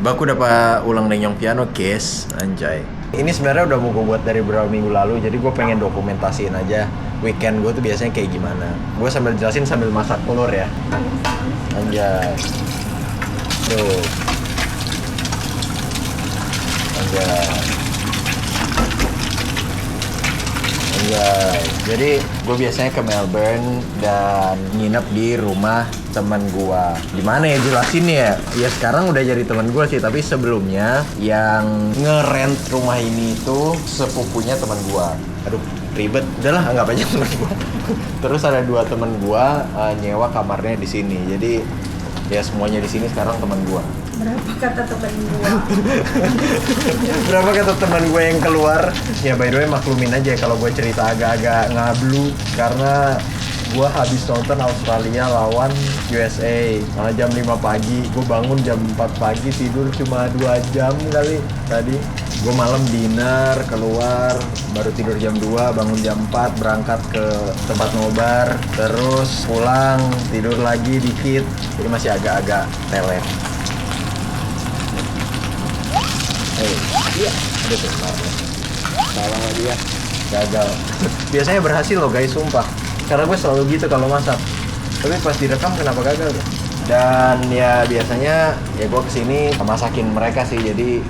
Aku dapat ulang denyong piano, guys. Anjay. Ini sebenarnya udah mau gue buat dari beberapa minggu lalu, jadi gue pengen dokumentasiin aja weekend gue tuh biasanya kayak gimana. Gue sambil jelasin sambil masak telur ya. Anjay. Tuh. Anjay. Anjay. Jadi gue biasanya ke Melbourne dan nginep di rumah teman gue. Gimana ya jelasin ya? Ya sekarang udah jadi teman gue sih, tapi sebelumnya yang nge-rent rumah ini itu sepupunya teman gue. Aduh, ribet. Udahlah, anggap aja teman gue. Terus ada dua teman gue nyewa kamarnya di sini. Jadi ya semuanya di sini sekarang teman gue. Berapa kata teman gua? Berapa kata teman gue yang keluar? Ya by the way maklumin aja kalau gue cerita agak-agak ngablu karena gue habis nonton Australia lawan USA jam 5 pagi. Gue bangun jam 4 pagi, tidur cuma 2 jam kali tadi. Gue malam dinner, keluar, baru tidur jam 2, bangun jam 4, berangkat ke tempat nobar, terus pulang, tidur lagi dikit. Jadi masih agak-agak teler. Iya, ada tuh salah dia, gagal. Biasanya berhasil loh guys, sumpah. Karena gue selalu gitu kalau masak. Tapi pas direkam kenapa gagal ya? Dan ya biasanya ya gue kesini masakin mereka sih, jadi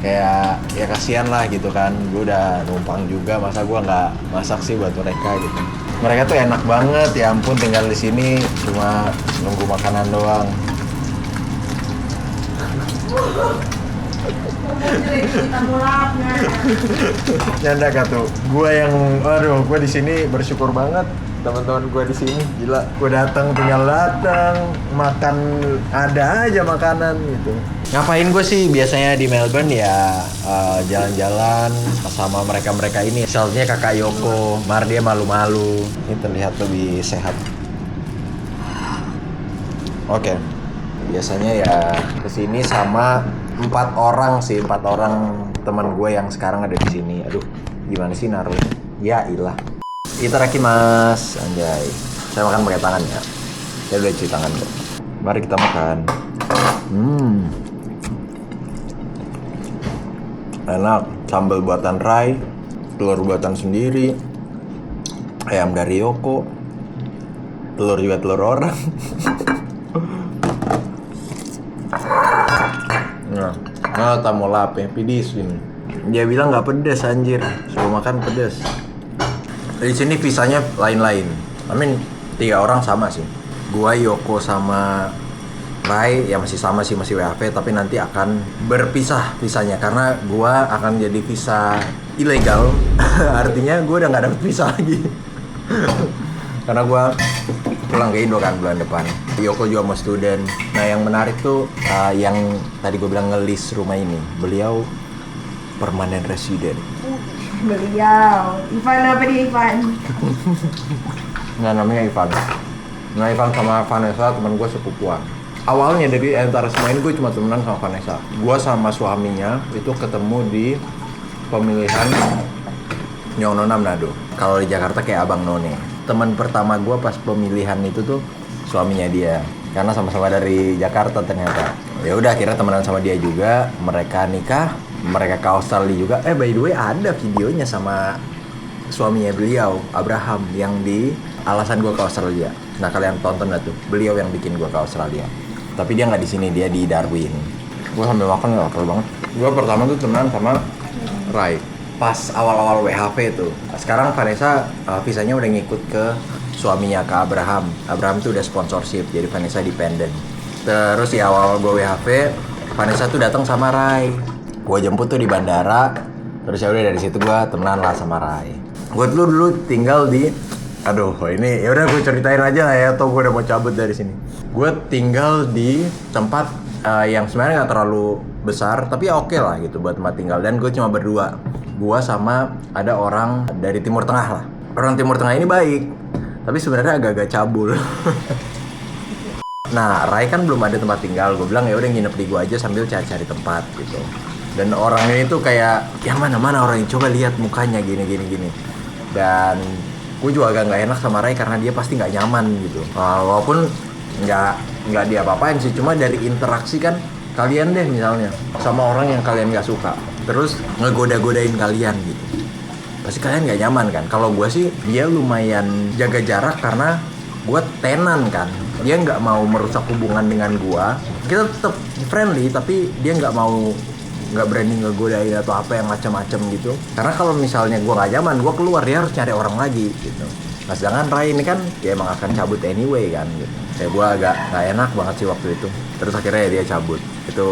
kayak ya kasihan lah gitu kan. Gue udah numpang juga, masa gue nggak masak sih buat mereka gitu. Mereka tuh enak banget, ya ampun tinggal di sini cuma nunggu makanan doang. Kita mulapnya. Nyanda kak tuh, gue di sini bersyukur banget teman-teman gue di sini, gila. Gue datang tinggal datang, makan ada aja makanan gitu. Ngapain gue sih biasanya di Melbourne ya jalan-jalan sama mereka ini. Misalnya kakak Yoko, dia malu-malu, ini terlihat lebih sehat. Oke. Biasanya ya kesini sama 4 orang teman gue yang sekarang ada di sini. Aduh, gimana sih naruhnya? Ya ilah. Itadakimasu, anjay. Saya makan pakai tangan ya. Saya udah cuci tangan kok. Mari kita makan. Enak. Sambal buatan Rai, telur buatan sendiri, ayam dari Yoko, telur juga telur orang. Nah, tamu lape, pidisin. Dia bilang nggak pedes anjir, suruh makan pedes. Di sini visanya lain-lain. 3 orang sama sih. Gua, Yoko sama Rai ya masih sama sih, masih WHP, tapi nanti akan berpisah visanya karena gua akan jadi visa ilegal. Artinya gua udah nggak dapet visa lagi. Karena gua pulang ke Indo kan bulan depan. Yoko juga mau student. Nah yang menarik tuh yang tadi gue bilang nge-list rumah ini, beliau permanent resident. Beliau Ivan, apa dia Ivan? Nah namanya Ivan. Nah Ivan sama Vanessa teman gue sepupuan. Awalnya dari antara semua ini gue cuma temenan sama Vanessa. Gue sama suaminya itu ketemu di pemilihan Nyong-Nona Manado. Kalau di Jakarta kayak Abang None. Teman pertama gue pas pemilihan itu tuh suaminya dia, karena sama-sama dari Jakarta ternyata. Ya udah akhirnya temenan sama dia juga, mereka nikah, mereka ke Australia juga. By the way ada videonya sama suaminya beliau, Abraham, yang di alasan gue ke Australia. Nah kalian tonton lah tuh, beliau yang bikin gue ke Australia. Tapi dia nggak di sini, dia di Darwin. Gue sambil makan nggak lapar banget. Gue pertama tuh temenan sama Rai pas awal-awal WHP tuh. Sekarang Vanessa visanya udah ngikut ke suaminya, ke Abraham. Abraham tuh udah sponsorship, jadi Vanessa dependent. Terus di awal gue WHP, Vanessa tuh datang sama Rai. Gue jemput tuh di bandara. Terus ya udah dari situ gue temenan lah sama Rai. Gue dulu tinggal di, ini ya udah gue ceritain aja lah ya, atau gue udah mau cabut dari sini. Gue tinggal di tempat yang sebenarnya nggak terlalu besar, tapi ya oke lah gitu buat tempat tinggal. Dan gue cuma berdua. Gue sama ada orang dari Timur Tengah lah. Orang Timur Tengah ini baik, tapi sebenarnya agak-agak cabul. Nah, Rai kan belum ada tempat tinggal. Gue bilang ya udah nginep di gue aja sambil cari-cari tempat gitu. Dan orangnya itu kayak yang mana orang yang coba lihat mukanya gini. Dan gue juga agak nggak enak sama Rai karena dia pasti nggak nyaman gitu. Walaupun nggak dia apa-apain sih, cuma dari interaksi kan kalian deh misalnya sama orang yang kalian gak suka, terus ngegoda-godain kalian gitu, pasti kalian gak nyaman kan. Kalau gue sih dia lumayan jaga jarak karena gue tenan kan, dia nggak mau merusak hubungan dengan gue. Kita tetap friendly tapi dia nggak berani ngegodain atau apa yang macam-macam gitu. Karena kalau misalnya gue nggak nyaman, gue keluar, dia harus cari orang lagi gitu. Nah sedangkan Rai ini kan dia emang akan cabut anyway kan gitu. Kayak gue agak nggak enak banget sih waktu itu. Terus akhirnya dia cabut. Itu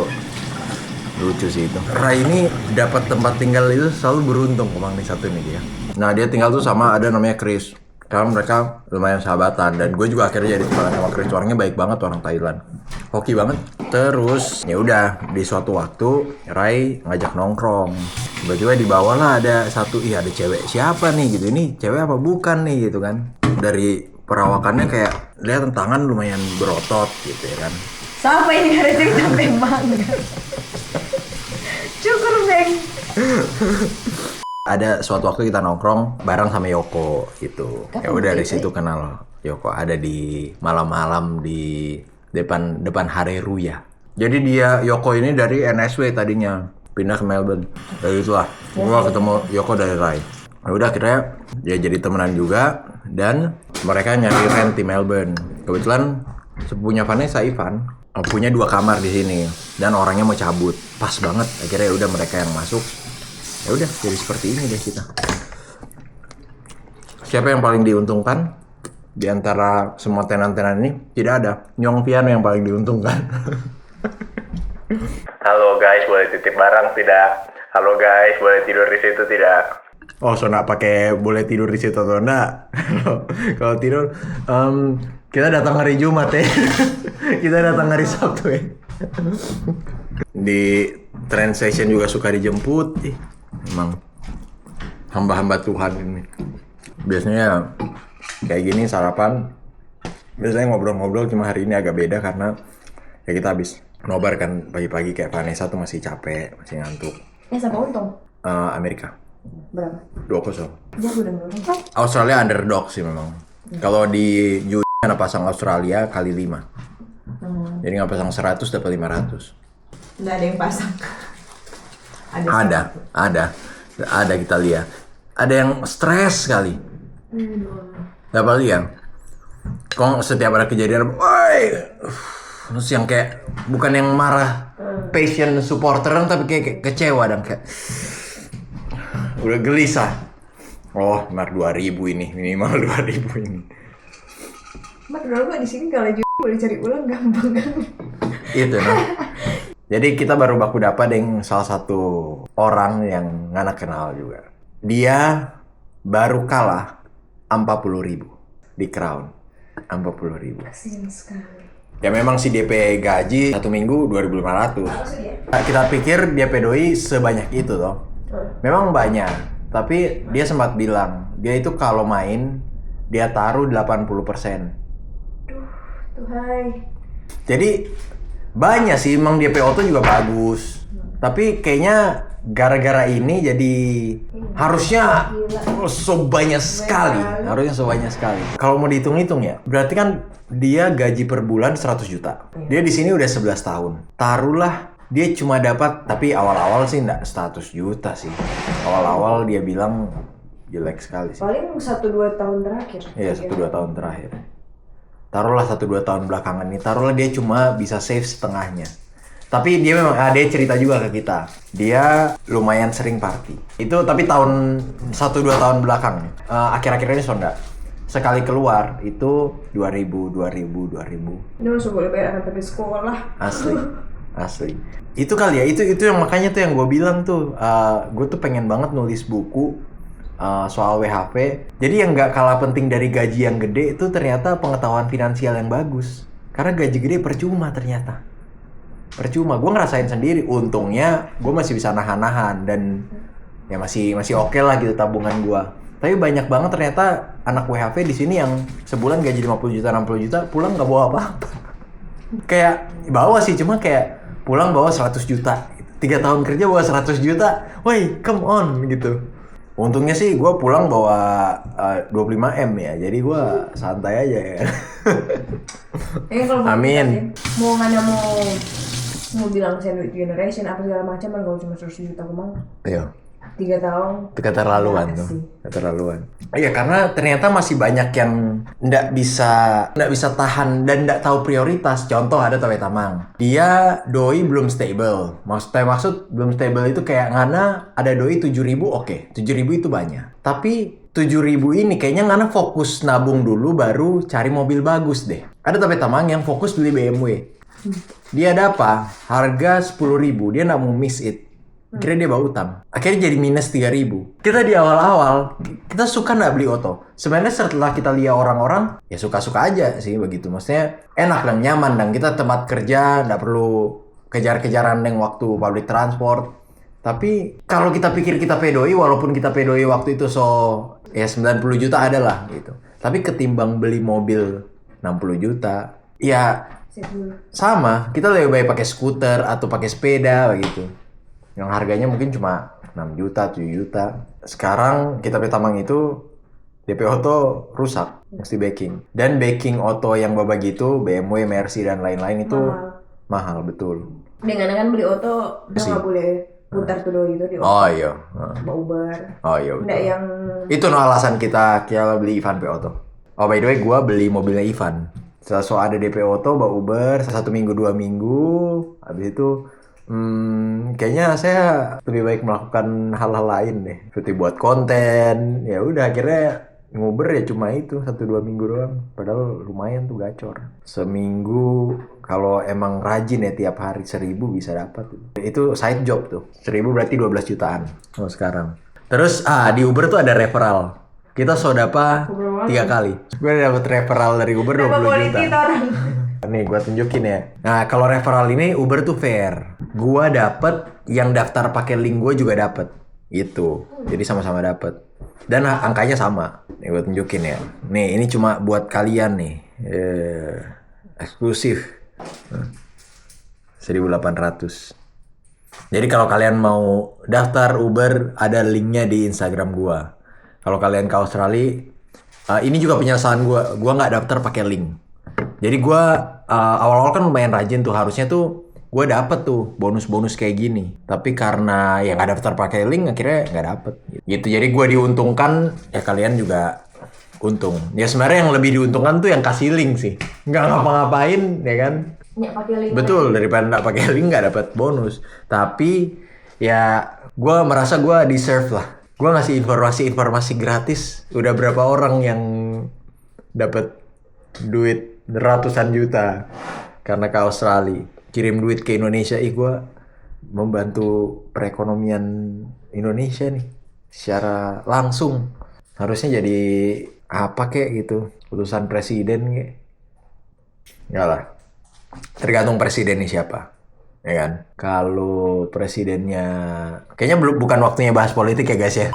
lucu sih itu. Rai ini dapat tempat tinggal itu selalu beruntung emang nih satu nih dia. Nah dia tinggal tuh sama ada namanya Chris. Karena mereka lumayan sahabatan dan gue juga akhirnya jadi teman sama Chris. Orangnya baik banget, orang Thailand, hoki banget. Terus ya udah di suatu waktu Rai ngajak nongkrong, tiba-tiba di bawah lah ada satu, ada cewek siapa nih gitu, ini cewek apa bukan nih gitu kan. Dari perawakannya kayak lihat tangan lumayan berotot gitu ya kan. Siapa ini ada cerita memang? Cukur Beng. Ada suatu waktu kita nongkrong bareng sama Yoko gitu. Ya udah dari situ kenal Yoko. Ada di malam-malam di depan Hareruya. Jadi dia Yoko ini dari NSW tadinya pindah ke Melbourne. Dari itulah gua ketemu Yoko dari Rai. Ya udah akhirnya dia jadi temenan juga dan mereka nyari rent di Melbourne. Kebetulan sepupunya Vanessa, Ivan, punya 2 kamar di sini dan orangnya mau cabut. Pas banget akhirnya udah mereka yang masuk. Ya udah jadi seperti ini deh kita. Siapa yang paling diuntungkan di antara semua tenan-tenan ini? Tidak ada. Nyong Piano yang paling diuntungkan. Halo guys, boleh titip barang tidak? Halo guys, boleh tidur di situ tidak? Oh, so nak pakai boleh tidur di situ atau enggak? Kalau tidur, kita datang hari Jumat ya. Kita datang hari Sabtu ya. Di train station juga suka dijemput. Emang hamba-hamba Tuhan ini. Biasanya kayak gini sarapan, biasanya ngobrol-ngobrol, cuma hari ini agak beda karena ya kita habis nobar kan pagi-pagi. Kayak Vanessa tuh masih capek, masih ngantuk. Siapa untung? Amerika. Berapa? 2-0. Dia udah nurun. Australia underdog sih memang. Kalau di Juni ada pasang Australia kali 5. Jadi nggak pasang 100 dapat 500. Nggak ada yang pasang. Ada kita lihat. Ada yang stres sekali. Dapat lihat. Kok setiap ada kejadian, woi, terus yang kayak bukan yang marah, passion supporter tapi kayak kecewa dan kayak udah gelisah. Oh, Mar 2000 ini, minimal 2000 ini. Mak dulu di sini kalau juga boleh cari ulang gampang kan? Itu nah. Jadi kita baru baku dapat dengan salah satu orang yang ngana kenal juga. Dia baru kalah 40.000 di Crown. 40.000. Kasian sekali. Ya memang si DP gaji 1 minggu 2.500. Kita pikir DP doi sebanyak itu toh. Memang banyak, tapi dia sempat bilang dia itu kalau main dia taruh 80%. Tuhai. Jadi banyak sih emang DP Auto juga bagus. Tapi kayaknya gara-gara ini jadi harusnya sebanyak sekali. Harusnya sebanyak sekali. Kalau mau dihitung-hitung ya, berarti kan dia gaji per bulan 100 juta. Dia di sini udah 11 tahun. Taruhlah dia cuma dapat, tapi awal-awal sih enggak 100 juta sih. Awal-awal dia bilang jelek sekali sih. Paling 1-2 tahun terakhir. Iya, 1-2 tahun terakhir. Taruhlah 1-2 tahun belakangan nih, taruhlah dia cuma bisa save setengahnya. Tapi dia memang, dia cerita juga ke kita. Dia lumayan sering party. Itu tapi tahun 1-2 tahun belakang. Akhir-akhir ini sonda. Sekali keluar itu 2.000. Ini masuk boleh bayar anak tapi sekolah. Asli. Itu kali ya, itu yang makanya tuh yang gue bilang tuh. Gue tuh pengen banget nulis buku soal WHV. Jadi yang nggak kalah penting dari gaji yang gede itu ternyata pengetahuan finansial yang bagus. Karena gaji gede percuma ternyata. Percuma. Gue ngerasain sendiri. Untungnya gue masih bisa nahan-nahan dan ya masih oke lah gitu tabungan gue. Tapi banyak banget ternyata anak WHV di sini yang sebulan gaji 50 juta, 60 juta, pulang nggak bawa apa-apa. Kayak bawa sih, cuma kayak pulang bawa 100 juta. 3 tahun kerja bawa 100 juta. Woi, come on gitu. Untungnya sih gue pulang bawa 25M ya, jadi gue santai aja ya. Kalau Amin. Mau mau bilang sandwich generation apa segala macam kan kalau cuma 100 juta aku mau. Iya. 3 tahun. Keterlaluan Ya, tuh. sih. Keterlaluan. Iya, karena ternyata masih banyak yang nggak bisa tahan dan nggak tahu prioritas. Contoh ada Tawe Tamang. Dia doi belum stable. Maksud belum stable itu kayak Ngana ada doi 7.000, oke. 7.000 itu banyak. Tapi 7.000 ini kayaknya Ngana fokus nabung dulu baru cari mobil bagus deh. Ada Tawe Tamang yang fokus beli BMW. Dia ada apa? Harga 10.000. Dia nggak mau miss it. Akhirnya dia bawa utang. Akhirnya jadi minus 3.000. Kita di awal-awal, kita suka nggak beli oto. Sebenarnya setelah kita lihat orang-orang, ya suka-suka aja sih begitu. Maksudnya enak dan nyaman. Dan kita tempat kerja, nggak perlu kejar-kejaran yang waktu public transport. Tapi kalau kita pikir kita pedoi, walaupun kita pedoi waktu itu ya 90 juta ada lah gitu. Tapi ketimbang beli mobil 60 juta, ya sama. Kita lebih baik pakai skuter atau pakai sepeda begitu. Yang harganya mungkin cuma 6 juta, 7 juta. Sekarang kita Tamang itu DP Auto rusak, mesti backing. Dan backing auto yang babak gitu, BMW, Mercy, dan lain-lain itu mahal betul. Dengan kan beli auto, udah nggak boleh putar tuh doi itu di auto. Oh iya. Bawa Uber. Oh iya betul. Nggak yang... Itu alasan kita beli Ivan P Auto. Oh by the way, gue beli mobilnya Ivan. Setelah ada DP Auto, bawa Uber, 1 minggu, 2 minggu. Habis itu kayaknya saya lebih baik melakukan hal-hal lain deh, seperti buat konten. Ya udah akhirnya nguber ya cuma itu 1-2 minggu doang. Padahal lumayan tuh gacor. Seminggu kalau emang rajin ya tiap hari 1.000 bisa dapat. Itu side job tuh. 1.000 berarti 12 jutaan kalau sekarang. Terus di Uber tuh ada referral. Kita sodapa 3 kali. Gue dapet referral dari Uber 20 juta. Nih gue tunjukin ya. Nah kalau referral ini Uber tuh fair. Gue dapet yang daftar pakai link gue juga dapet. Gitu. Jadi sama-sama dapet. Dan angkanya sama. Nih gue tunjukin ya. Nih ini cuma buat kalian nih. Eksklusif. 1.800. Jadi kalau kalian mau daftar Uber ada linknya di Instagram gue. Kalau kalian ke Australia, ini juga penyesalan gue. Gue nggak daftar pakai link. Jadi gue awal-awal kan lumayan rajin tuh, harusnya tuh gue dapet tuh bonus-bonus kayak gini. Tapi karena ya nggak daftar pakai link, akhirnya nggak dapet. Gitu. Jadi gue diuntungkan, ya kalian juga untung. Ya sebenarnya yang lebih diuntungkan tuh yang kasih link sih. Nggak ngapa-ngapain, ya kan? Ya, pakai link. Betul, daripada nggak pakai link nggak dapet bonus. Tapi ya gue merasa gue deserve lah. Gue ngasih informasi gratis. Udah berapa orang yang dapet duit ratusan juta karena ke Australia, kirim duit ke Indonesia. Gue membantu perekonomian Indonesia nih secara langsung. Harusnya jadi apa kek gitu, putusan presiden kek. Enggak lah, tergantung presidennya siapa, ya kan. Kalau presidennya kayaknya bukan waktunya bahas politik ya guys ya.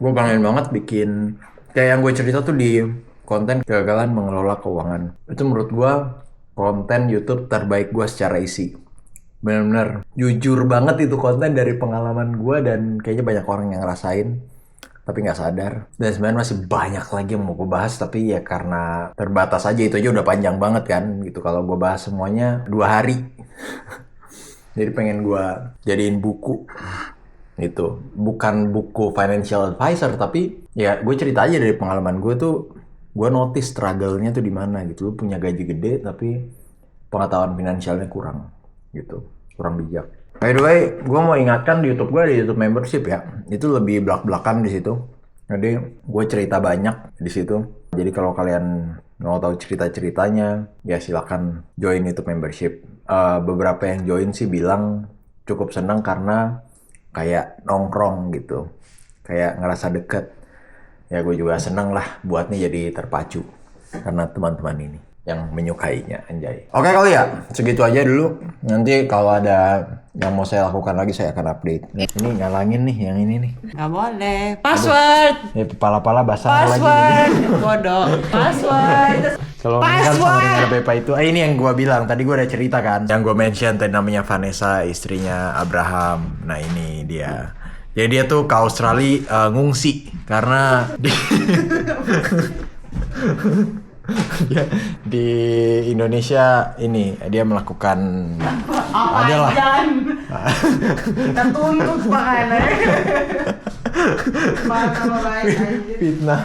Gue pengen banget bikin kayak yang gue cerita tuh di konten kegagalan mengelola keuangan. Itu menurut gue konten YouTube terbaik gue secara isi. Bener-bener jujur banget itu konten dari pengalaman gue dan kayaknya banyak orang yang ngerasain tapi nggak sadar. Dan sebenarnya masih banyak lagi yang mau gue bahas, tapi ya karena terbatas aja, itu aja udah panjang banget kan gitu. Kalau gue bahas semuanya 2 hari. Jadi pengen gue jadiin buku gitu. Bukan buku financial advisor, tapi ya gue cerita aja dari pengalaman gue tuh. Gue notice struggle-nya tuh di mana gitu. Lu punya gaji gede tapi pengetahuan finansialnya kurang gitu. Kurang bijak. By the way, gue mau ingatkan di YouTube gue ada YouTube membership ya. Itu lebih belak-belakan di situ. Jadi gue cerita banyak di situ. Jadi kalau kalian mau tahu cerita-ceritanya, ya silakan join YouTube membership. Beberapa yang join sih bilang cukup senang karena kayak nongkrong gitu. Kayak ngerasa deket. Ya gue juga seneng lah buatnya jadi terpacu karena teman-teman ini yang menyukainya, anjay. Oke kali ya, segitu aja dulu. Nanti kalau ada yang mau saya lakukan lagi saya akan update. Ini ngalangin nih yang ini nih. Nggak boleh. Password. Ya pala-pala basah lagi. Password. Bodoh. Password. Kalau kan sama dengan Bepa itu, ini yang gue bilang tadi, gue udah cerita kan. Yang gue mention tadi namanya Vanessa, istrinya Abraham. Nah ini dia. Jadi dia tuh ke Australia ngungsi karena Dia di Indonesia ini dia melakukan adalah Kita tunduk makanya. Sama baik aja.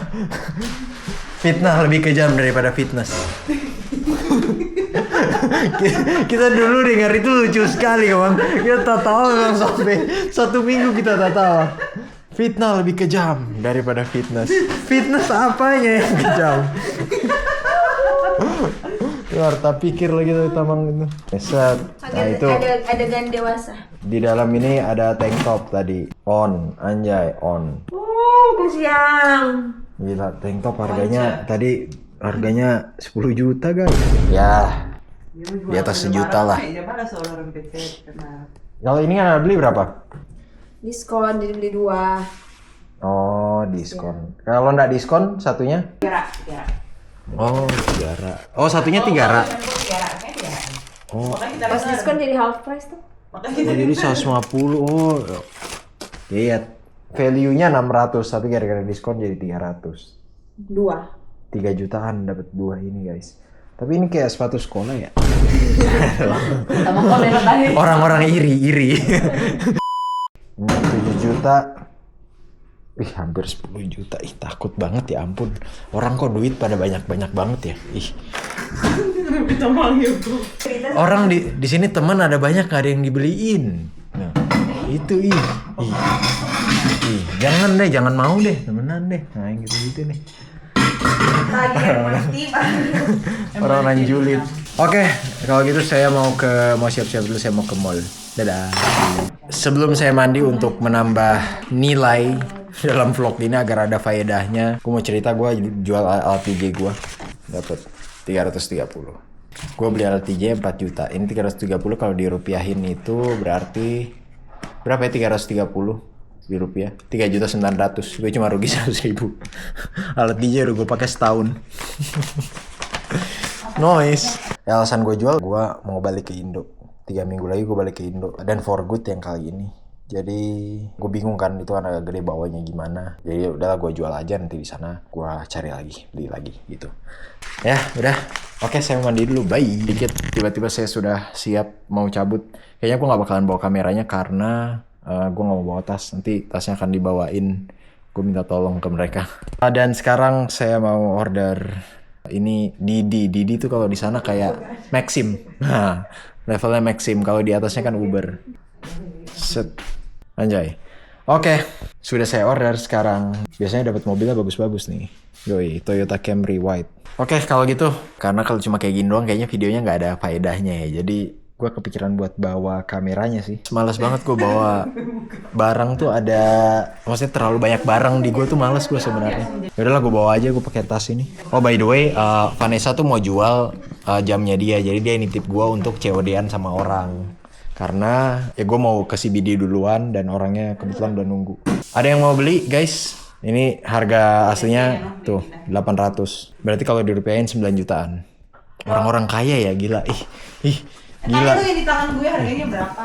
Fitnah lebih kejam daripada fitness. Kita dulu dengar itu lucu sekali kawan. Kita tahu memang sampai 1 minggu kita tahu. Fitnah lebih kejam daripada fitness. Fitness apanya yang kejam? Luar tak pikir lagi tuh tamang itu. Set. Nah itu. Ada adegan dewasa. Di dalam ini ada tank top tadi. On, anjay, on. Kasihan. Gila, tank top harganya tadi harganya 10 juta guys. Ya, di atas sejuta lah. Kalau ini kan beli berapa? Diskon, jadi beli 2. Oh, diskon. Kalau nggak diskon satunya? 3. Oh, 3. Oh, satunya 3. Oh, Pas diskon jadi half price tuh. jadi 150. Oh, iya. Value-nya 600, tapi gara-gara diskon jadi 300. 2. 3 jutaan dapat 2 ini guys. Tapi ini kayak sepatu sekolah ya. Sama komen tadi. Orang-orang iri. Ini 7 juta. Ih, hampir 10 juta. Ih, takut banget ya ampun. Orang kok duit pada banyak-banyak banget ya. Ih. Orang di sini teman ada banyak nggak ada yang dibeliin. Nah, itu ih. Jangan deh, jangan mau deh, temenan deh. Nah, yang gitu-gitu nih. Orang-orang julid. Oke, kalau gitu saya mau siap-siap dulu, saya mau ke mall. Dadah. Sebelum saya mandi untuk menambah nilai dalam vlog ini agar ada faedahnya, aku mau cerita gue jual LTJ gue dapat 330. Gue beli LTJ 4 juta. Ini 330 kalau dirupiahin itu berarti berapa ya 330 di rupiah? 3.900.000. Gue cuma rugi 100.000. LTJ udah gue pakai setahun. Noise. Alasan gue jual, gue mau balik ke Indo. 3 minggu lagi gue balik ke Indo. Dan for good yang kali ini. Jadi gue bingung kan itu anak gede bawanya gimana. Jadi udahlah gue jual aja, nanti di sana gue cari lagi, beli lagi gitu. Ya udah. Oke, saya mandi dulu. Bye. Dikit tiba-tiba saya sudah siap mau cabut. Kayaknya gue nggak bakalan bawa kameranya karena gue nggak mau bawa tas. Nanti tasnya akan dibawain. Gue minta tolong ke mereka. Dan sekarang saya mau order ini Didi. Didi tuh kalau di sana kayak Maxim. Nah, levelnya Maxim. Kalau di atasnya kan Uber. Set. Anjay. Oke, sudah saya order sekarang. Biasanya dapat mobilnya bagus-bagus nih. Yoi, Toyota Camry White. Oke, kalau gitu, karena kalau cuma kayak gini doang kayaknya videonya nggak ada faedahnya ya. Jadi gue kepikiran buat bawa kameranya sih. Males banget gue bawa barang tuh ada, maksudnya terlalu banyak barang di gue tuh males gue sebenarnya. Yaudahlah gue bawa aja, gue pakai tas ini. Oh by the way, Vanessa tuh mau jual jamnya dia. Jadi dia nitip gue untuk COD-an sama orang. Karena ya gue mau ke CBD duluan dan orangnya kebetulan udah nunggu. Ada yang mau beli guys? Ini harga aslinya tuh 800. Berarti kalau dirupiahin 9 jutaan. Orang-orang kaya ya, gila. Ih, gila. Itu yang di tangan gue harganya berapa?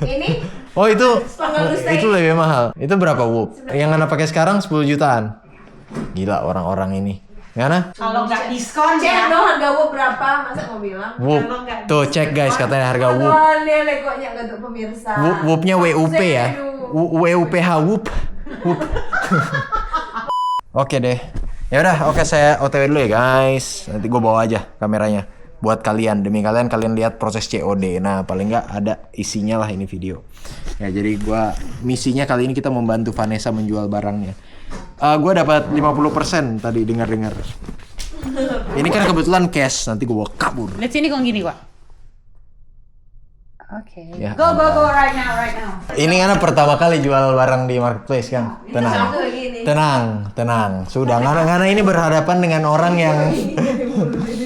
Ini Oh itu lebih mahal. Itu berapa Whoop? Yang Ana pakai sekarang 10 jutaan. Gila orang-orang ini. Ngana? Kalau nggak diskon cek ya. dong harga Whoop berapa? Masa mau bilang? Whoop. Tuh cek guys katanya harga Whoop. Aduh, legonya nggak untuk pemirsa. Whoopnya WUP ya. WUPH Whoop. Oke deh. Ya udah, oke saya OTW dulu ya guys. Nanti gue bawa aja kameranya buat kalian, demi kalian lihat proses COD. Nah, paling nggak ada isinya lah ini video. Ya, jadi misinya kali ini kita membantu Vanessa menjual barangnya. Gue dapat 50% tadi dengar. Ini kan kebetulan cash, nanti gue bawa kabur. Lihat sini kok gini gua. Oke. Ya, Go right now. Ini kan pertama kali jual barang di marketplace kan. Tenang. Sudah ngana ini berhadapan dengan orang yang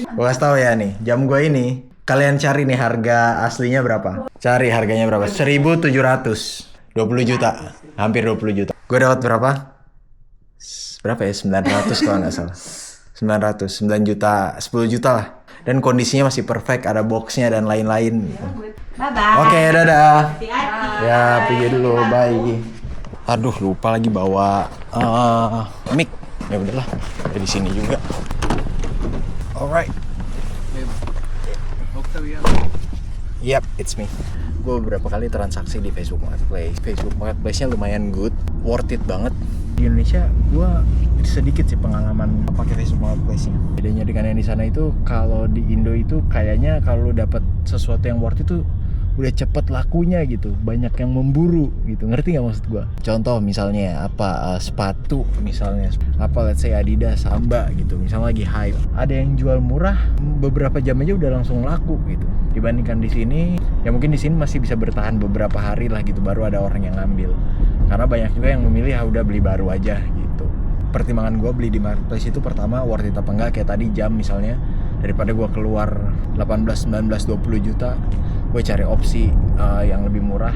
gue kasih tahu ya nih, jam gue ini kalian cari nih harga aslinya berapa? Cari harganya berapa? 1.700. 20 juta. Hampir 20 juta. Gue dapat berapa? Berapa ya? 900 kalau nggak salah. 900, 9 juta, 10 juta lah. Dan kondisinya masih perfect, ada boxnya dan lain-lain. Bye-bye. Oke, dadah. Hati-hati. Ya, pergi dulu, bye. Aduh, lupa lagi bawa mic. Ya udahlah, di sini juga. Alright. Yep, it's me. Gue beberapa kali transaksi di Facebook Marketplace. Facebook Marketplace-nya lumayan good, worth it banget. Di Indonesia, gue sedikit sih pengalaman pakai Facebook Marketplace-nya. Bedanya dengan yang di sana itu, kalau di Indo itu kayaknya kalau dapat sesuatu yang worth it tuh udah cepet lakunya gitu, banyak yang memburu gitu, ngerti nggak maksud gue? Contoh misalnya sepatu misalnya, let's say Adidas, Samba gitu, misalnya lagi hype, ada yang jual murah, beberapa jam aja udah langsung laku gitu. Dibandingkan di sini, ya mungkin di sini masih bisa bertahan beberapa hari lah gitu, baru ada orang yang ngambil. Karena banyak juga yang memilih udah beli baru aja gitu. Pertimbangan gue beli di marketplace itu pertama worth it apa enggak, kayak tadi jam misalnya, daripada gue keluar 18, 19, 20 juta, gue cari opsi yang lebih murah.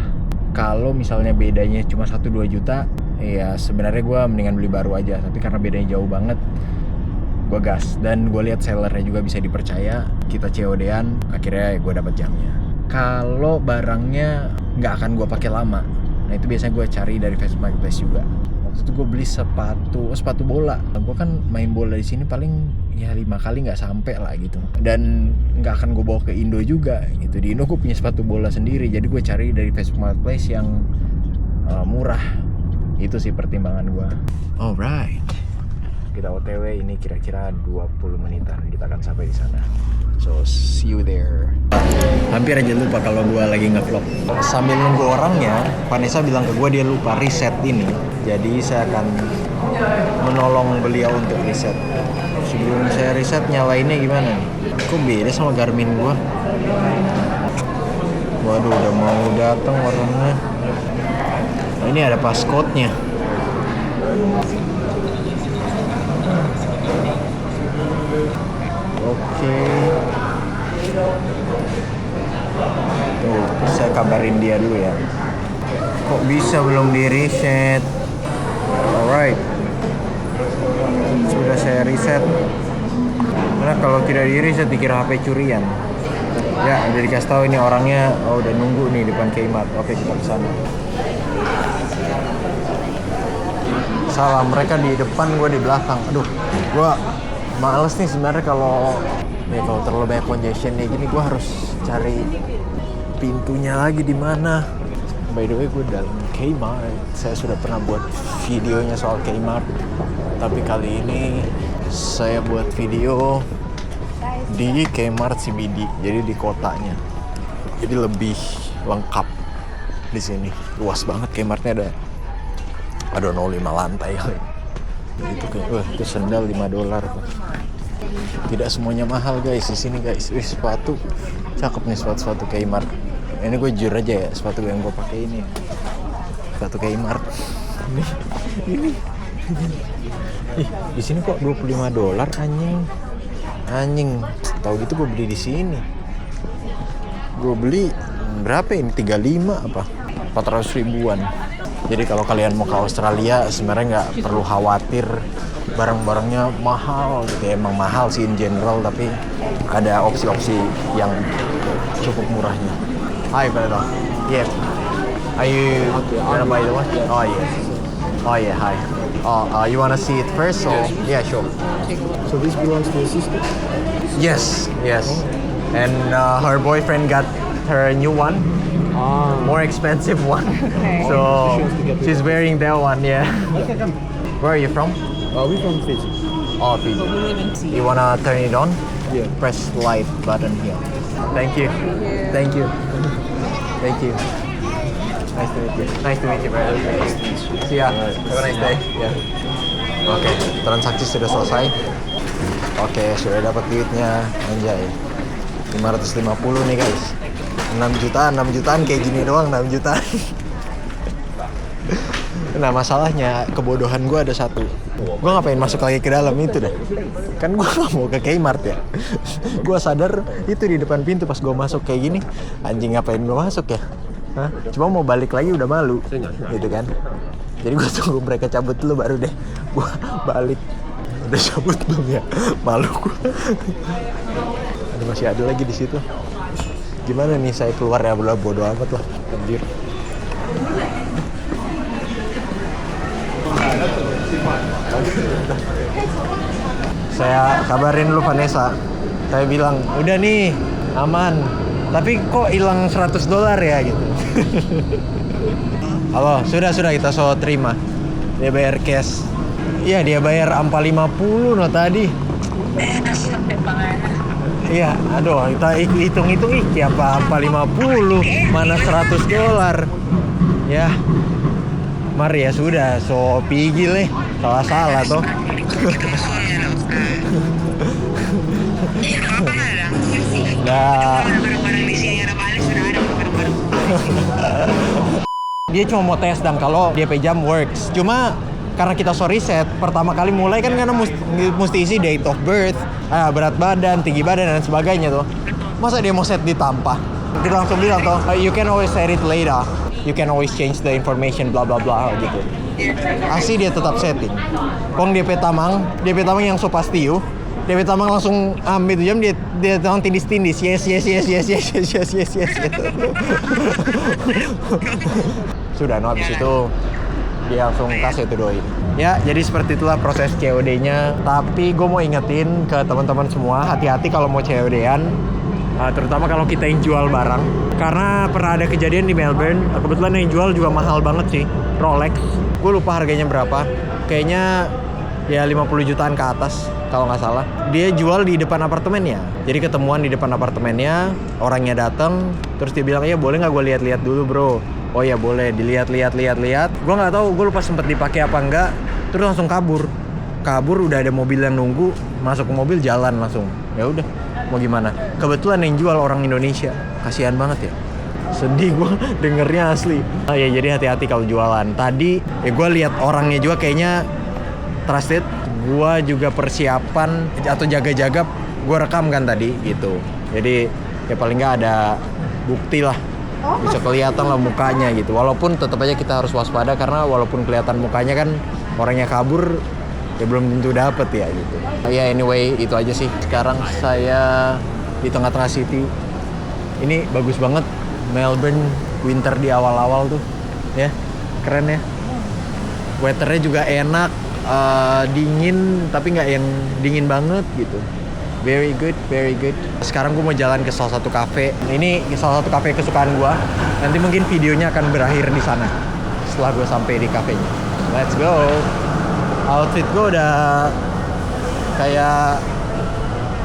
Kalau misalnya bedanya cuma 1-2 juta, ya sebenarnya gue mendingan beli baru aja. Tapi karena bedanya jauh banget, gue gas. Dan gue lihat sellernya juga bisa dipercaya. Kita COD-an, akhirnya gue dapat jamnya. Kalau barangnya nggak akan gue pakai lama, nah itu biasanya gue cari dari Facebook Marketplace juga. Waktu itu gue beli sepatu bola. Gue kan main bola di sini paling ya 5 kali nggak sampai lah gitu, dan nggak akan gue bawa ke Indo juga gitu. Di Indo gue punya sepatu bola sendiri, jadi gue cari dari Facebook Marketplace yang murah. Itu sih pertimbangan gue. Alright, kita OTW ini kira-kira 20 menitan kita akan sampai di sana. So see you there. Hampir aja lupa kalau gue lagi nge-vlog. Sambil nunggu orangnya, Vanessa bilang ke gue dia lupa reset ini. Jadi saya akan menolong beliau untuk reset. Sebelum saya reset, nyalainnya gimana nih? Kok beda sama Garmin gue? Waduh, udah mau datang orangnya. Nah, ini ada passcode-nya. Oke. Tuh, saya kabarin dia dulu ya. Kok bisa belum di reset? Alright. Sudah saya reset. Karena kalau tidak di reset dikira HP curian. Ya, udah dikasih tahu ini orangnya udah nunggu nih depan Kmart. Oke, kita ke sana. Salah, mereka di depan, gue di belakang. Aduh, gue males nih sebenarnya kalau terlalu banyak congestion kayak gini, gue harus cari pintunya lagi di mana. By the way, gue dalam Kmart. Saya sudah pernah buat videonya soal Kmart, tapi kali ini saya buat video di Kmart CBD, jadi di kotanya. Jadi lebih lengkap di sini. Luas banget Kmartnya, ada 5 lantai kali. Itu kayak, itu sendal $5. Tidak semuanya mahal guys di sini guys. Sepatu cakep nih, sepatu Kmart. Ini gue jujur aja ya, sepatu yang gue pakai ini sepatu Kmart. Ini. Ih, di sini kok $25 anjing. Tahu gitu gue beli di sini. Gue beli berapa ini? 35 apa? 400 ribuan. Jadi kalau kalian mau ke Australia sebenarnya nggak perlu khawatir barang-barangnya mahal gitu ya. Emang mahal sih in general, tapi ada opsi-opsi yang cukup murahnya. Hi brother. Yeah. Are you gonna buy the one? Oh yeah. Oh yeah, hi. You wanna see it first? Or? Yeah, sure. So this belongs to your sister? Yes. And her boyfriend got her new one. More expensive one. So she's wearing that one, yeah. Okay, come. Where are you from? We're from Fiji. Oh, Fiji. You wanna turn it on? Yeah. Press light button here. Thank you. Thank you. Nice to meet you, brother. See ya. Have a nice day. Yeah. Oke, transaksi sudah selesai. Oke, sudah dapat duitnya. Anjay. 550 nih guys. 6 jutaan kayak gini doang, 6 jutaan. Nah masalahnya, kebodohan gue ada satu. Gue ngapain masuk lagi ke dalam itu deh. Kan gue gak mau ke Kmart ya. Gue sadar itu di depan pintu pas gue masuk kayak gini. Anjing, ngapain gue masuk ya? Hah? Cuma mau balik lagi udah malu gitu kan. Jadi gue tunggu mereka cabut dulu baru deh gue balik. Udah cabut belum ya? Malu gue. Ada masih ada lagi di situ. Gimana nih saya keluar ya, bodo amat lah. Anjir. Saya kabarin dulu Vanessa. Saya bilang, udah nih, aman. Tapi kok hilang $100 ya gitu. Halo, sudah kita terima. Dia bayar cash. Iya, dia bayar 450 no tadi. Iya, aduh, kita hitung-hitung apa 450 mana $100. Ya. Mari ya sudah, so pigil salah toh. Nah. Dia cuma mau tes dan kalau DP jam works. Cuma karena kita riset pertama kali mulai kan karena mesti isi date of birth, berat badan, tinggi badan dan sebagainya tuh. Masa dia mau set di tampah? Kita langsung bilang tuh, you can always set it later. You can always change the information bla bla bla gitu. Asli dia tetap setting. Kong DP Tamang yang so pasti yuk. DP Tamang langsung ambil itu jam dia tamang tindis-tindis. Yes. Sudah, habis itu dia langsung kasih itu doi. Ya, jadi seperti itulah proses COD-nya. Tapi gue mau ingetin ke teman-teman semua, hati-hati kalau mau COD-an. Terutama kalau kita yang jual barang. Karena pernah ada kejadian di Melbourne, kebetulan yang jual juga mahal banget sih, Rolex. Gue lupa harganya berapa, kayaknya ya 50 jutaan ke atas kalau nggak salah. Dia jual di depan apartemennya, jadi ketemuan di depan apartemennya, orangnya datang, terus dia bilang, ya boleh nggak gue lihat-lihat dulu bro. Oh ya boleh, dilihat-lihat. Gue nggak tahu, gue lupa sempet dipakai apa enggak, terus langsung kabur, udah ada mobil yang nunggu, masuk ke mobil jalan langsung. Ya udah, mau gimana? Kebetulan yang jual orang Indonesia, kasihan banget ya. Sedih gue dengernya asli. Ya jadi hati-hati kalau jualan. Tadi gue lihat orangnya juga kayaknya trusted. Gue juga persiapan atau jaga-jaga, gue rekam kan tadi gitu. Jadi ya paling nggak ada bukti lah, bisa kelihatan lah mukanya gitu. Walaupun tetap aja kita harus waspada karena walaupun kelihatan mukanya kan orangnya kabur, ya belum tentu dapet ya gitu. Ya anyway, itu aja sih. Sekarang saya di tengah-tengah city. Ini bagus banget, Melbourne winter di awal-awal tuh, ya keren ya. Weathernya juga enak, dingin tapi nggak yang dingin banget gitu. Very good. Sekarang gue mau jalan ke salah satu cafe. Ini salah satu cafe kesukaan gue. Nanti mungkin videonya akan berakhir di sana setelah gue sampai di kafenya. Let's go. Outfit gue udah kayak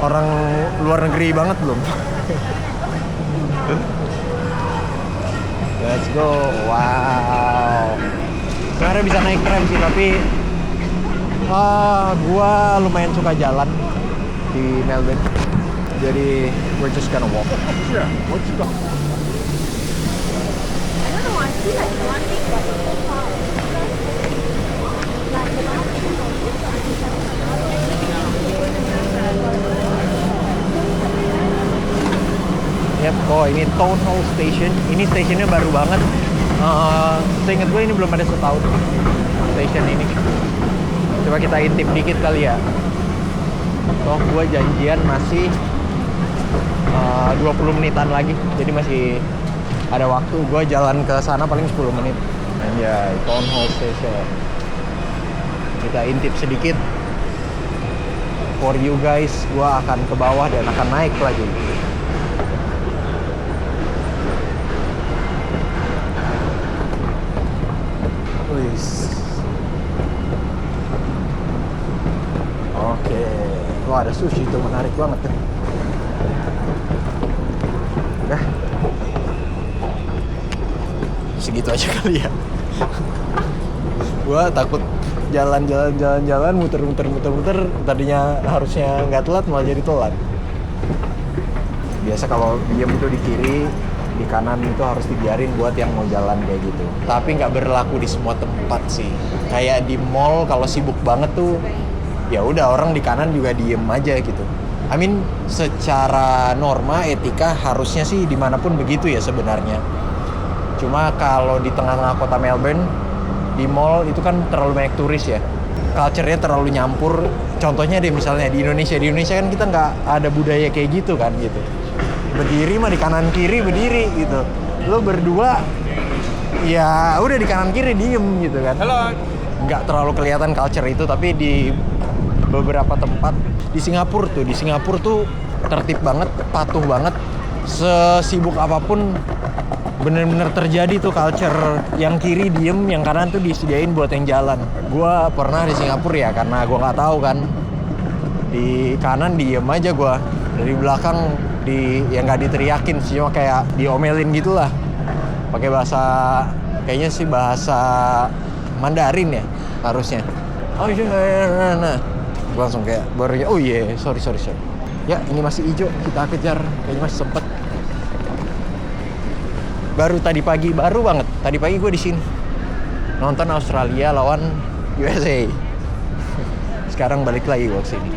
orang luar negeri banget belum? Let's go. Wow. Sebenarnya bisa naik tram sih, tapi gua lumayan suka jalan di Melbourne. Jadi we're just gonna walk. Yeah, let's go. I don't know, I feel like one thing but so far. Yep, ini Town Hall Station. Ini stationnya baru banget. Seingat gue ini belum ada setahun station ini. Coba kita intip dikit kali ya. Toh gue janjian masih 20 menitan lagi. Jadi masih ada waktu. Gue jalan ke sana paling 10 menit. Anjay, Town Hall Station. Kita intip sedikit. For you guys, gue akan ke bawah dan akan naik lagi. Oke, wah ada sushi itu menarik banget kan. Udah, segitu aja kali ya. Gua takut jalan muter. Tadinya harusnya nggak telat malah jadi telat. Biasa kalau diem itu di kiri, di kanan itu harus dibiarin buat yang mau jalan kayak gitu. Tapi nggak berlaku di semua tempat sih. Kayak di mall kalau sibuk banget tuh, ya udah orang di kanan juga diem aja gitu. I mean, secara norma etika harusnya sih dimanapun begitu ya sebenarnya. Cuma kalau di tengah-tengah kota Melbourne, di mall itu kan terlalu banyak turis ya. Culture-nya terlalu nyampur. Contohnya deh misalnya di Indonesia kan kita nggak ada budaya kayak gitu kan gitu. Berdiri mah di kanan kiri berdiri gitu. Lo berdua ya udah di kanan kiri diem gitu kan. Hello. nggak terlalu kelihatan culture itu, tapi di beberapa tempat di Singapura tuh tertib banget, patuh banget, sesibuk apapun bener-bener terjadi tuh culture yang kiri diem, yang kanan tuh disediain buat yang jalan. Gua pernah di Singapura ya, karena gua nggak tahu kan, di kanan diem aja gua, dari belakang yang nggak diteriakin sih, cuma kayak diomelin gitulah, pakai bahasa kayaknya sih bahasa Mandarin ya harusnya. Oh iya, nah gua langsung kayak barunya, oh iya, sorry. Ya ini masih hijau, kita kejar, kayaknya masih sempet. Baru banget tadi pagi gue di sini nonton Australia lawan USA. Sekarang balik lagi gue kesini.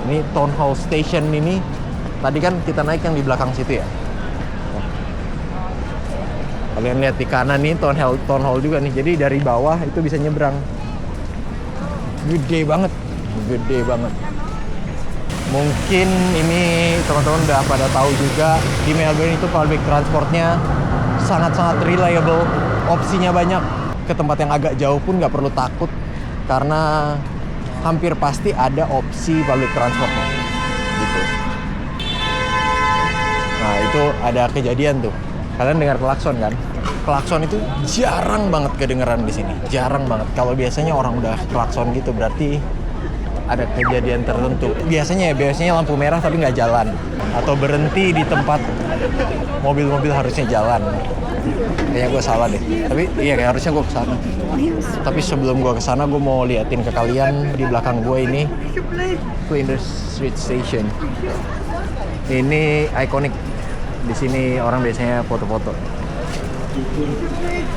Ini Town Hall Station ini. Tadi kan kita naik yang di belakang situ ya. Kalian lihat di kanan nih Town Hall juga nih. Jadi dari bawah itu bisa nyebrang. Gede banget. Mungkin ini teman-teman udah pada tahu juga, di Melbourne itu public transportnya sangat-sangat reliable, opsinya banyak. Ke tempat yang agak jauh pun nggak perlu takut, karena hampir pasti ada opsi public transportnya gitu. Nah itu ada kejadian tuh, kalian dengar klakson kan? Klakson itu jarang banget kedengeran di sini, jarang banget. Kalau biasanya orang udah klakson gitu berarti ada kejadian tertentu. Biasanya lampu merah tapi nggak jalan, atau berhenti di tempat mobil-mobil harusnya jalan. Kayaknya gue salah deh. Tapi iya kayak harusnya gue kesana. Tapi sebelum gue kesana, gue mau liatin ke kalian di belakang gue ini Flinders Street Station. Ini ikonik. Di sini orang biasanya foto-foto.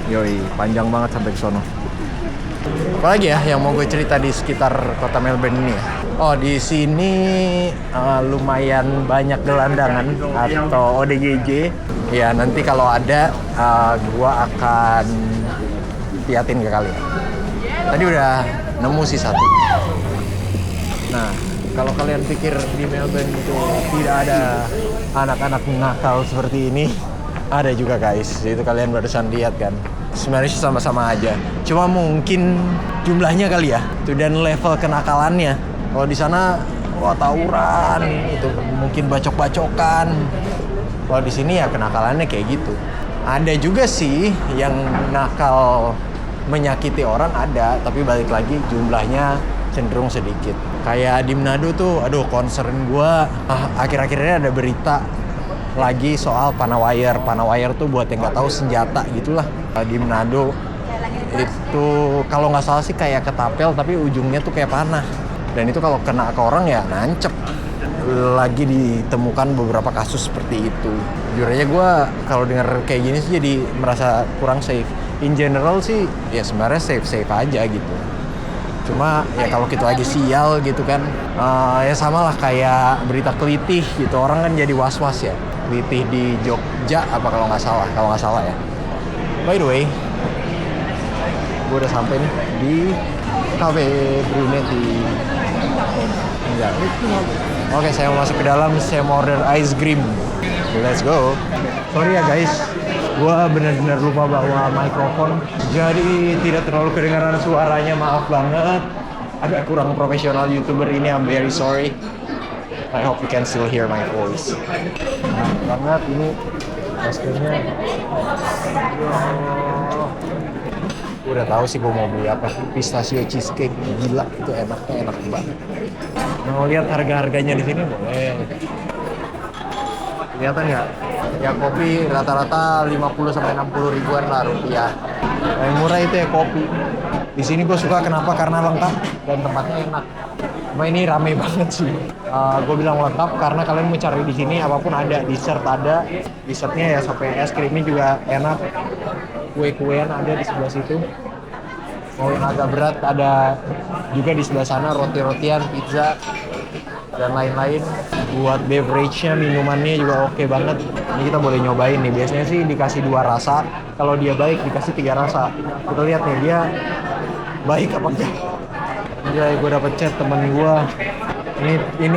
Yoi, panjang banget sampai ke sono. Apalagi ya yang mau gue cerita di sekitar kota Melbourne ini ya? Oh, di sini lumayan banyak gelandangan atau ODGJ. Ya nanti kalau ada gue akan liatin ke kalian. Tadi udah nemu sih satu. Nah, kalau kalian pikir di Melbourne itu tidak ada anak-anak nakal seperti ini, ada juga guys. Itu kalian barusan lihat kan. Sebenarnya sih sama-sama aja. Cuma mungkin jumlahnya kali ya. Dan level kenakalannya. Kalau di sana wah tawuran, itu mungkin bacok-bacokan. Kalau di sini ya kenakalannya kayak gitu. Ada juga sih yang nakal menyakiti orang ada, tapi balik lagi jumlahnya cenderung sedikit. Kayak di Manado tuh, aduh concern gue akhir-akhir ini ada berita lagi soal panawire. Panawire tuh buat yang nggak tahu senjata gitulah. Di Manado itu kalau nggak salah sih kayak ketapel tapi ujungnya tuh kayak panah. Dan itu kalau kena ke orang ya nancep. Lagi ditemukan beberapa kasus seperti itu. Jujur aja gue kalau dengar kayak gini sih jadi merasa kurang safe. In general sih ya sebenarnya safe aja gitu. Cuma ya kalau kita lagi sial gitu kan, ya sama lah kayak berita kelitih gitu. Orang kan jadi was-was ya. Kelitih di Jogja apa kalau nggak salah ya. By the way, gue udah sampai nih di Cafe Brunetti. Enggak. Oke, saya mau masuk ke dalam, saya mau order ice cream. Let's go. Sorry ya guys, gue benar-benar lupa bawa mikrofon, jadi tidak terlalu kedengaran suaranya, maaf banget. Agak kurang profesional YouTuber ini, I'm very sorry. I hope you can still hear my voice. Nah, banget ini maskernya. Gue udah tahu sih gue mau beli apa, pistachio cheesecake. Gila, itu enak banget. Mau lihat harga-harganya di sini boleh. Kelihatan nggak? Ya kopi rata-rata 50-60 ribuan lah rupiah. Yang murah itu ya kopi. Di sini gue suka kenapa? Karena lengkap dan tempatnya enak. Cuma ini rame banget sih. Gue bilang lengkap karena kalian mau cari di sini apapun ada. Dessert ada, dessertnya ya sampai es krimnya juga enak. Kue-kuean ada di sebelah situ. Mau yang agak berat ada juga di sebelah sana, roti-rotian, pizza dan lain-lain. Buat beverage-nya, minumannya juga oke banget. Ini kita boleh nyobain nih. Biasanya sih dikasih 2 rasa. Kalau dia baik dikasih 3 rasa. Kita lihat nih dia baik apa enggak. Anjay, gue dapet chat temen gue.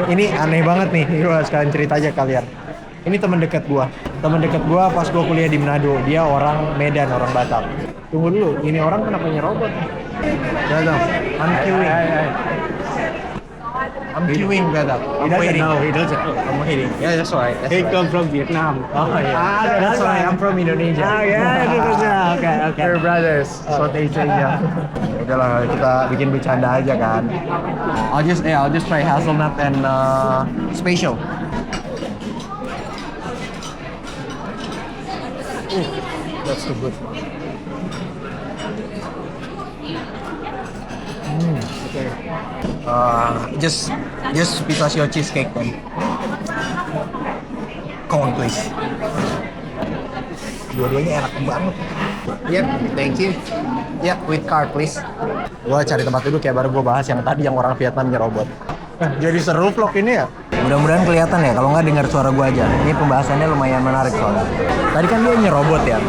Ini aneh banget nih. Gue sekalian cerita aja kalian. Ini temen dekat gue. Temen dekat gue pas gue kuliah di Manado. Dia orang Medan, orang Batak. Tunggu dulu, ini orang kenapa nyerobot? Brother, I'm queuing. I'm queuing, brother. I'm waiting. He doesn't. I'm waiting. Yeah, that's right. He comes from Vietnam. Oh yeah. That's why I'm from Indonesia. Okay. We're brothers. Southeast Asia. Udah lah, kita bikin bercanda aja kan. I'll just try hazelnut and special. That's too good. Okay. Just pistachio cheesecake then. Cone please. Dua-duanya enak banget. Yep, thank you. Yep, with card please. Gua cari tempat duduk ya, baru gua bahas yang tadi yang orang Vietnam nyerobot. Jadi seru vlog ini ya. Mudah-mudahan kelihatan ya, kalau nggak dengar suara gua aja. Ini pembahasannya lumayan menarik soalnya. Tadi kan dia nyerobot ya.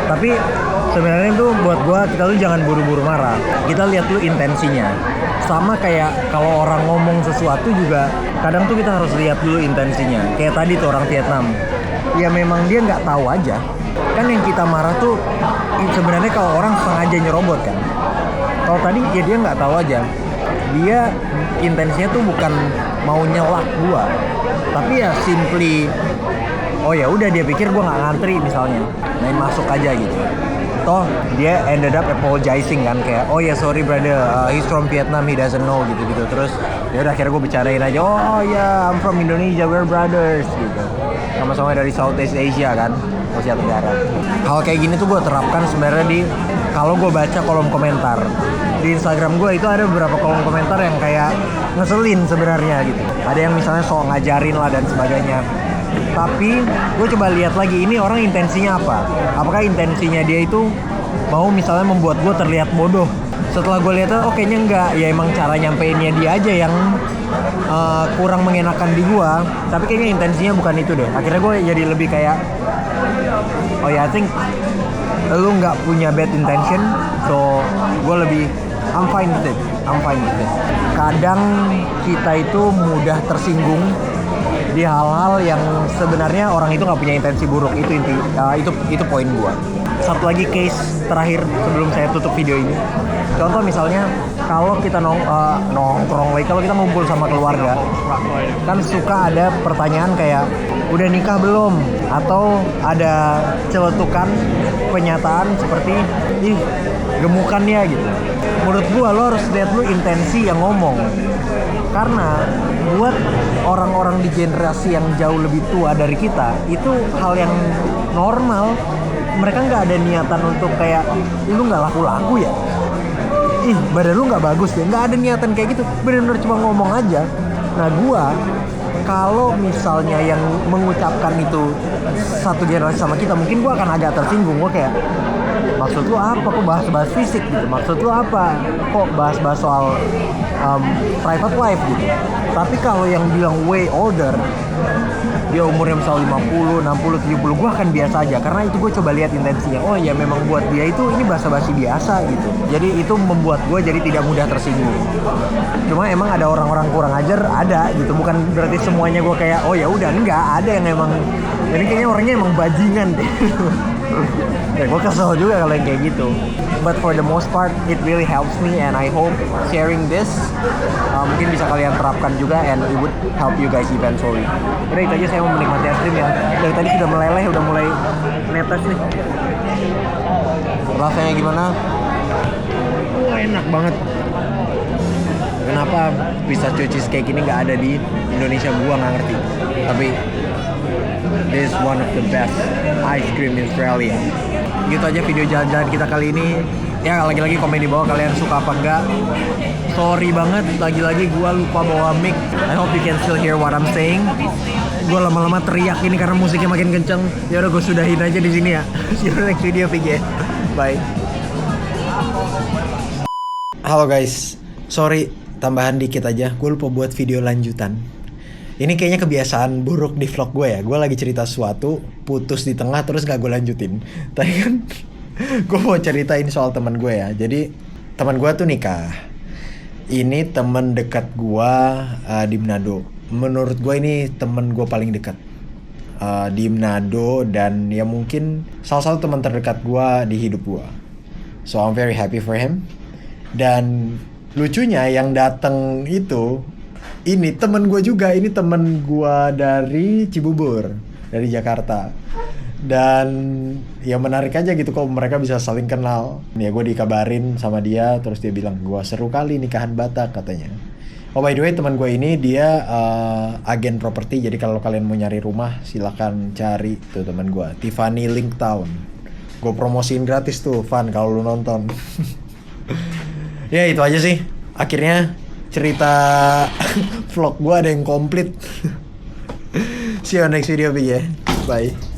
Tapi sebenarnya tuh buat gua kita tuh jangan buru-buru marah. Kita lihat dulu intensinya. Sama kayak kalau orang ngomong sesuatu juga kadang tuh kita harus lihat dulu intensinya. Kayak tadi tuh orang Vietnam. Ya memang dia nggak tahu aja. Kan yang kita marah tuh sebenarnya kalau orang sengaja nyerobot kan. Kalau tadi ya dia nggak tahu aja. Dia intensinya tuh bukan mau nyelak gua, tapi ya simply oh ya udah dia pikir gua nggak ngantri misalnya, main masuk aja gitu. Toh dia ended up apologizing kan, kayak oh ya sorry brother, he's from Vietnam, he doesn't know gitu. Terus ya udah akhirnya gue bicarain aja, oh ya I'm from Indonesia, we're brothers gitu. Sama-sama dari Southeast Asia kan, Asia Tenggara. Hal kayak gini tuh gue terapkan sebenarnya di kalau gue baca kolom komentar di Instagram gue. Itu ada beberapa kolom komentar yang kayak ngeselin sebenarnya gitu. Ada yang misalnya sok ngajarin lah dan sebagainya. Tapi gue coba lihat lagi ini orang intensinya apa. Apakah intensinya dia itu mau misalnya membuat gue terlihat bodoh. Setelah gue lihat oh kayaknya enggak. Ya emang cara nyampeinnya dia aja yang kurang mengenakan di gue. Tapi kayaknya intensinya bukan itu deh. Akhirnya gue jadi lebih kayak oh ya I think lu nggak punya bad intention. So gue lebih I'm fine with it. Kadang kita itu mudah tersinggung di hal-hal yang sebenarnya orang itu nggak punya intensi buruk. Itu poin gua. Satu lagi case terakhir sebelum saya tutup video ini. Contoh misalnya kalau kita nongkrong lagi, kalau kita ngumpul sama keluarga, kan suka ada pertanyaan kayak udah nikah belum? Atau ada celetukan pernyataan seperti ih gemukannya gitu. Menurut gua lo harus lihat dulu intensi yang ngomong. Karena buat orang-orang di generasi yang jauh lebih tua dari kita, itu hal yang normal. Mereka nggak ada niatan untuk kayak lu nggak laku-laku ya, ih badan lu nggak bagus ya, nggak ada niatan kayak gitu. Bener-bener cuma ngomong aja. Nah gua kalau misalnya yang mengucapkan itu satu generasi sama kita, mungkin gua akan agak tersinggung. Gua kayak maksud lu apa kok bahas-bahas fisik gitu, maksud lu apa kok bahas-bahas soal private life gitu. Tapi kalau yang bilang way older, dia umurnya misalnya 50, 60, 70, gue akan biasa aja. Karena itu gue coba lihat intensinya. Oh ya memang buat dia itu ini basa-basi biasa gitu. Jadi itu membuat gue jadi tidak mudah tersinggung. Cuma emang ada orang-orang kurang ajar, ada gitu. Bukan berarti semuanya gue kayak oh ya udah, enggak. Ada yang emang, jadi kayaknya orangnya emang bajingan deh. Ya gue kesel juga kalau yang kayak gitu. But for the most part, it really helps me and I hope sharing this mungkin bisa kalian terapkan juga and it would help you guys eventually. Udah itu aja, saya mau menikmati es krim yang dari tadi sudah meleleh, udah mulai netes nih. Rasanya gimana? Oh enak banget. Kenapa pistachio cheesecake ini nggak ada di Indonesia? Gua nggak ngerti. Tapi this is one of the best ice cream in Australia. Gitu aja video jalan-jalan kita kali ini. Ya lagi-lagi komen di bawah kalian suka apa enggak. Sorry banget, lagi-lagi gue lupa bawa mic. I hope you can still hear what I'm saying. Gue lama-lama teriak ini karena musiknya makin kenceng. Ya udah gue sudahin aja di sini ya. See you next video, PG. Bye. Halo guys, sorry tambahan dikit aja. Gue lupa buat video lanjutan. Ini kayaknya kebiasaan buruk di vlog gue ya. Gue lagi cerita sesuatu, putus di tengah terus gak gue lanjutin. Tadi kan gue mau ceritain soal teman gue ya. Jadi teman gue tuh nikah. Ini teman dekat gue di Manado. Menurut gue ini teman gue paling dekat di Manado. Dan ya mungkin salah satu teman terdekat gue di hidup gue. So I'm very happy for him. Dan lucunya yang datang itu ini temen gue juga, ini temen gue dari Cibubur, dari Jakarta. Dan ya menarik aja gitu kok mereka bisa saling kenal. Ya gue dikabarin sama dia, terus dia bilang gue seru kali nikahan Batak katanya. Oh by the way teman gue ini dia agen properti, jadi kalau kalian mau nyari rumah silakan cari tuh teman gue, Tiffany Link Town. Gue promosiin gratis tuh, Van kalau lu nonton. Ya itu aja sih. Akhirnya cerita vlog gue ada yang komplit. See you on next video, Big ya. Bye.